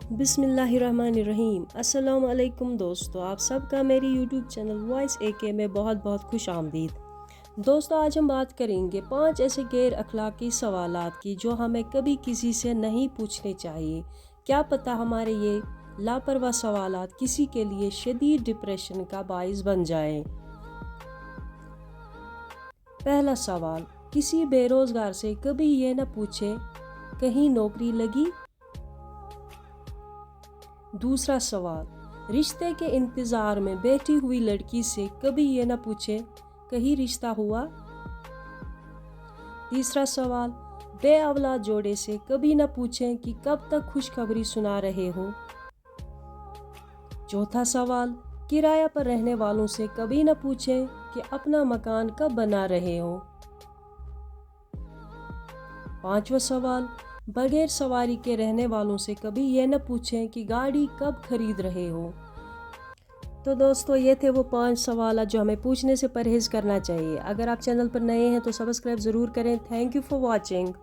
बिस्मिल्लाहिर्रहमानिर्रहीम। अस्सलाम वालेकुम दोस्तों, आप सबका मेरी यूट्यूब चैनल वॉइस AK में बहुत बहुत खुश आमदीद। दोस्तों, आज हम बात करेंगे 5 ऐसे गैर अखलाकी सवालात की जो हमें कभी किसी से नहीं पूछने चाहिए। क्या पता हमारे ये लापरवाह सवालात किसी के लिए शदीद डिप्रेशन का बाइस बन जाए। पहला सवाल, किसी बेरोज़गार से कभी ये न पूछे कहीं नौकरी लगी। दूसरा सवाल, रिश्ते के इंतज़ार में बैठी हुई लड़की से कभी ये न पूछे कहीं रिश्ता हुआ। तीसरा सवाल, बे औलाद जोड़े से कभी न पूछें कि कब तक खुशखबरी सुना रहे हो। चौथा सवाल, किराया पर रहने वालों से कभी न पूछें कि अपना मकान कब बना रहे हो। पांचवा सवाल, बगैर सवारी के रहने वालों से कभी ये न पूछें कि गाड़ी कब खरीद रहे हो। तो दोस्तों, ये थे वो 5 सवाल जो हमें पूछने से परहेज़ करना चाहिए। अगर आप चैनल पर नए हैं तो सब्सक्राइब ज़रूर करें। Thank you for watching.